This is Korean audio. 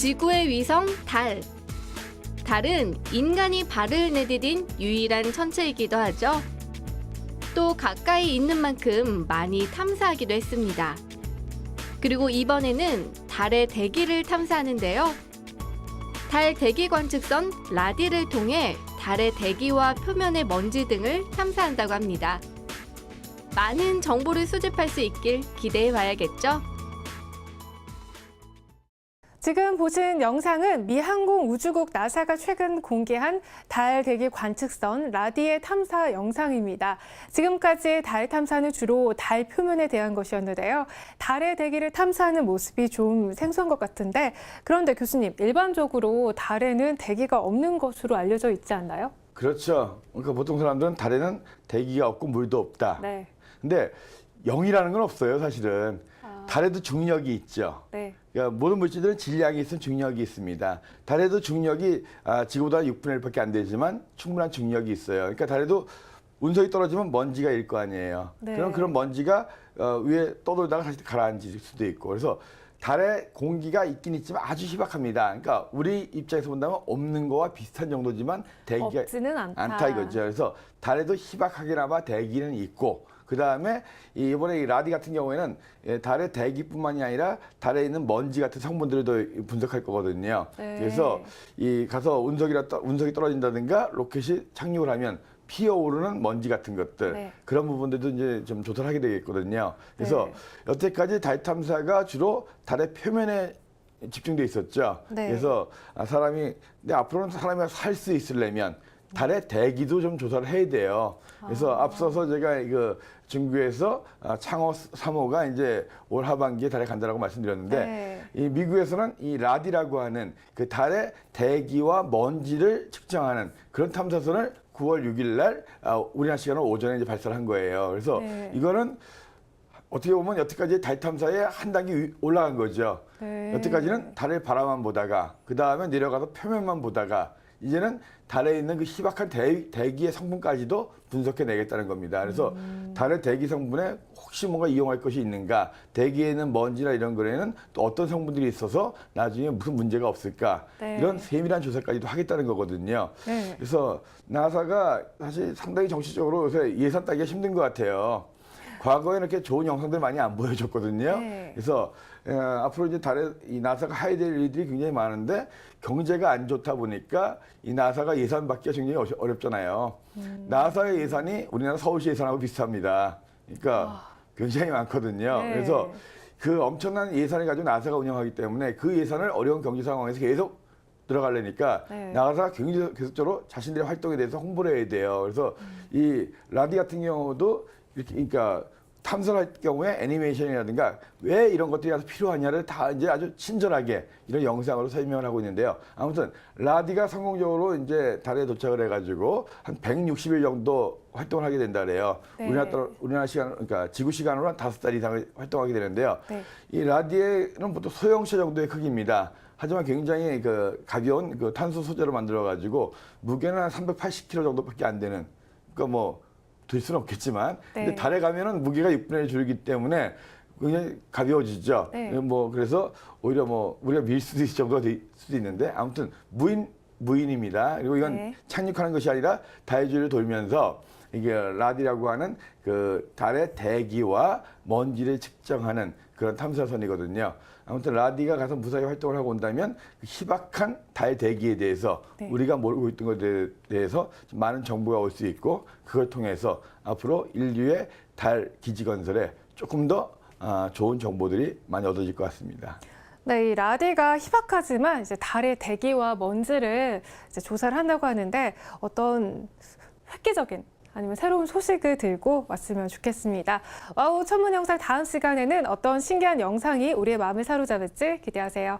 지구의 위성 달. 달은 인간이 발을 내디딘 유일한 천체이기도 하죠. 또 가까이 있는 만큼 많이 탐사하기도 했습니다. 그리고 이번에는 달의 대기를 탐사하는데요. 달 대기 관측선 라디를 통해 달의 대기와 표면의 먼지 등을 탐사한다고 합니다. 많은 정보를 수집할 수 있길 기대해 봐야겠죠? 지금 보신 영상은 미 항공우주국 나사가 최근 공개한 달 대기 관측선 라디의 탐사 영상입니다. 지금까지 달 탐사는 주로 달 표면에 대한 것이었는데요. 달의 대기를 탐사하는 모습이 좀 생소한 것 같은데, 그런데 교수님, 일반적으로 달에는 대기가 없는 것으로 알려져 있지 않나요? 그렇죠. 그러니까 보통 사람들은 달에는 대기가 없고 물도 없다. 네. 근데 0이라는 건 없어요, 사실은. 달에도 중력이 있죠. 네. 그러니까 모든 물질들은 질량이 있으면 중력이 있습니다. 달에도 중력이 지구보다 6분의 1밖에 안 되지만 충분한 중력이 있어요. 그러니까 달에도 운석이 떨어지면 먼지가 일 거 아니에요. 네. 그럼 그런 먼지가 위에 떠돌다가 다시 가라앉을 수도 있고. 그래서 달에 공기가 있긴 있지만 아주 희박합니다. 그러니까 우리 입장에서 본다면 없는 거와 비슷한 정도지만 대기가 없지는 않다 이거죠. 그래서 달에도 희박하게나마 대기는 있고, 그 다음에 이번에 이 라디 같은 경우에는 달의 대기뿐만이 아니라 달에 있는 먼지 같은 성분들도 분석할 거거든요. 네. 그래서 이 가서 운석이 떨어진다든가 로켓이 착륙을 하면 피어오르는 먼지 같은 것들, 네. 그런 부분들도 이제 좀 조사를 하게 되겠거든요. 그래서 여태까지 달 탐사가 주로 달의 표면에 집중돼 있었죠. 네. 그래서 근데 앞으로는 사람이 살 수 있으려면 달의 대기도 좀 조사를 해야 돼요. 그래서 앞서서 제가 이거 중국에서 창호 3호가 이제 올 하반기에 달에 간다라고 말씀드렸는데, 네. 이 미국에서는 이 라디라고 하는 그 달의 대기와 먼지를 측정하는 그런 탐사선을 9월 6일 날 우리나라 시간으로 오전에 이제 발사를 한 거예요. 그래서 네. 이거는 어떻게 보면 여태까지 달 탐사에 한 단계 올라간 거죠. 네. 여태까지는 달을 바라만 보다가 그 다음에 내려가서 표면만 보다가 이제는 달에 있는 그 희박한 대기의 성분까지도 분석해 내겠다는 겁니다. 그래서 달의 대기 성분에 혹시 뭔가 이용할 것이 있는가, 대기에 있는 먼지나 이런 거에는 또 어떤 성분들이 있어서 나중에 무슨 문제가 없을까, 네. 이런 세밀한 조사까지도 하겠다는 거거든요. 네. 그래서 나사가 사실 상당히 정치적으로 요새 예산 따기가 힘든 것 같아요. 과거에 이렇게 좋은 영상들 많이 안 보여줬거든요. 네. 그래서 앞으로 이제 달에 이 나사가 해야 될 일들이 굉장히 많은데 경제가 안 좋다 보니까 이 나사가 예산 받기가 굉장히 어렵잖아요. 나사의 예산이 우리나라 서울시 예산하고 비슷합니다. 그러니까 굉장히 많거든요. 네. 그래서 그 엄청난 예산을 가지고 나사가 운영하기 때문에 그 예산을 어려운 경제 상황에서 계속 들어가려니까 네. 나사가 굉장히 계속적으로 자신들의 활동에 대해서 홍보를 해야 돼요. 그래서 이 라디 같은 경우도 이렇게, 그러니까 탐사를 할 경우에 애니메이션이라든가 왜 이런 것들이 아주 필요하냐를 다 이제 아주 친절하게 이런 영상으로 설명을 하고 있는데요. 아무튼 라디가 성공적으로 이제 달에 도착을 해가지고 한 160일 정도 활동을 하게 된다 그래요. 네. 우리나라 시간, 그러니까 지구 시간으로 한 5달 이상을 활동하게 되는데요. 네. 이 라디에는 보통 소형체 정도의 크기입니다. 하지만 굉장히 그 가벼운 그 탄소 소재로 만들어가지고 무게는 한 380kg 정도밖에 안 되는, 그러니까 뭐 들 수는 없겠지만, 네. 근데 달에 가면은 무게가 6분의 1 줄기 때문에 굉장히 가벼워지죠. 네. 뭐 그래서 오히려 뭐 우리가 밀 수도 있을 정도가 될 수도 있는데, 아무튼 무인입니다. 그리고 이건 네. 착륙하는 것이 아니라 달 주위를 돌면서 이게 라디라고 하는 그 달의 대기와 먼지를 측정하는 그런 탐사선이거든요. 아무튼 라디가 가서 무사히 활동을 하고 온다면 그 희박한 달 대기에 대해서 네. 우리가 모르고 있던 것에 대해서 좀 많은 정보가 올 수 있고, 그걸 통해서 앞으로 인류의 달 기지 건설에 조금 더 좋은 정보들이 많이 얻어질 것 같습니다. 네, 이 라디가 희박하지만 이제 달의 대기와 먼지를 이제 조사를 한다고 하는데 어떤 획기적인 아니면 새로운 소식을 들고 왔으면 좋겠습니다. 와우 천문 영상 다음 시간에는 어떤 신기한 영상이 우리의 마음을 사로잡을지 기대하세요.